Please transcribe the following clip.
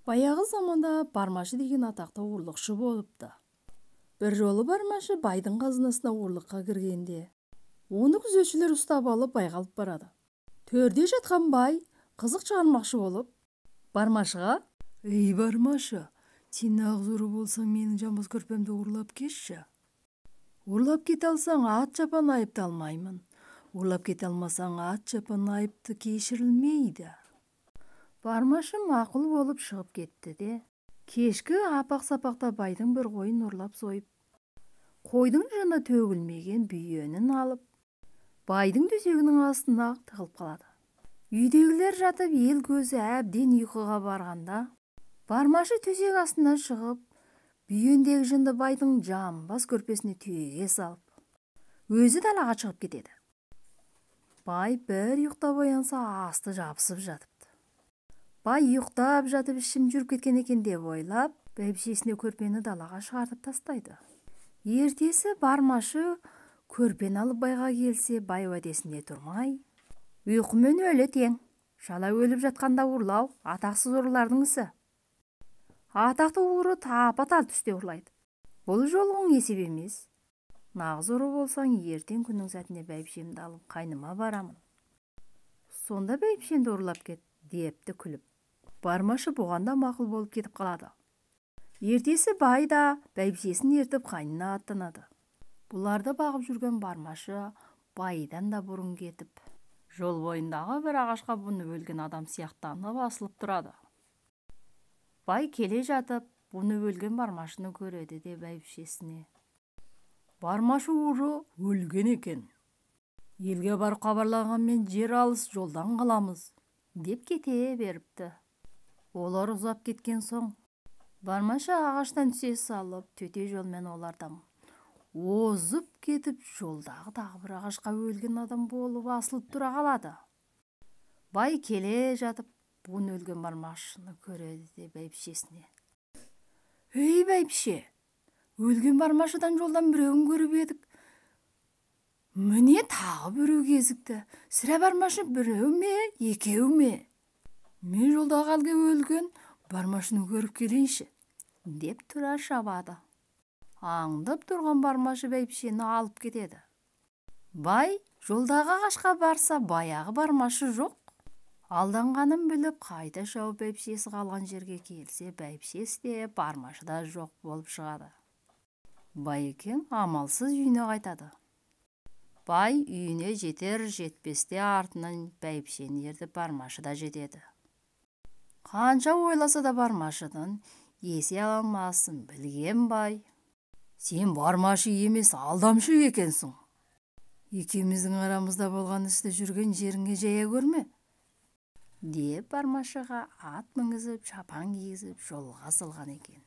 Баяғы заманда Бармашы деген атақты ұрлықшы болыпты. Бір жолы Бармашы байдың қазынасына ұрлыққа кіргенде, оны күзетшілер ұстап алып байға алып барады. Төрде жатқан бай қызық шығармақшы болып Бармашыға: «Ей Бармашы, сен нағыз ұры болсаң, менің жамбас көрпемді ұрлап кетші. Ұрлап кете алсаң, ат жапан айыпты алмаймын. Ұрлап кете алмасаң, ат жапан айыпты кешірілмейді». Бармашы мақұл болып шығып кетті де, кешкі апақ-сапақта байдың бір қойын ұрлап сойып, қойдың жыны төгілмеген бүйенін алып, байдың төсегінің астына тығылып қалады. Үйдегілер жатып, ел көзі әбден ұйқыға барғанда, Бармашы төсек астынан шығып, бүйендегі жынды байдың жамбас көрпесіне түйеге салып, өзі далаға шығып кетеді. Бай бір ұйықтап оянса, асты жабысып жатыпты. Бай ұйықтап жатып ішім жүріп кеткен екен деп ойлап, бәйбішесіне көрпені далаға шығартып тастайды. Ертесі Бармашы көрпені алып байға келсе, бай уәдесінде тұрмай: «Ұйқымен өлі тең, шала өліп жатқанда ұрлау атақсыз ұрылардың ісі. Атақты ұры тапа-тал түсте ұрлайды. Бұл жолың есеп емес. Нағыз ұры болсаң, ертең күннің сәтіне бәйбішемді алып қайныма барамын. Сонда бәйбішемді ұрлап кет», депті күліп. Бармашы бұғанда мақұл болып кетіп қалады. Ертесі бай да бәйбішесін ертіп қайнына аттанады. Бұларды бағып жүрген Бармашы байдан да бұрын кетіп, жол бойындағы бір ағашқа бұны өлген адам сияқтанып асылып тұрады. Бай келе жатып, бұны өлген Бармашыны көреді де бәйбішесіне: «Бармашы ұры өлген екен. Елге барып хабарлағанмен жер алыс, жолдан қаламыз», деп кете беріпті. Олар ұзап кеткен соң, Бармашы ағаштан түсе салып, төте жолмен олардан озып кетіп, жолдағы тағы бір ағашқа өлген адам болып асылып тұра қалады. Бай келе жатып, бұны өлген Бармашыны көреді де бәйбішесіне: «Ей бәйбіше, өлген Бармашыдан жолдан біреуін көріп едік. Міне тағы біреу кезікті. Сірә Бармашы біреу ме, екеу ме? Мен жолдағы әлгі өлген Бармашыны көріп келейінші», деп тұра шабады. Аңдып тұрған Бармашы бәйбішені алып кетеді. Бай жолдағы ағашқа барса, баяғы Бармашы жоқ. Алданғанын біліп, қайта шауып бәйбішесі қалған жерге келсе, бәйбішесі де Бармашы да жоқ болып шығады. Байекең амалсыз үйіне қайтады. Бай үйіне жетер-жетпесте артынан бәйбішені ертіп Бармашы да жетеді. Қанша ойласа да Бармашыдан есе ала алмасын білген бай: «Сен Бармашы емес, алдамшы екенсің. Екеуміздің арамызда болған істі жүрген жеріңе жая көрме», деп Бармашыға ат мінгізіп, шапан кигізіп жолға салған екен.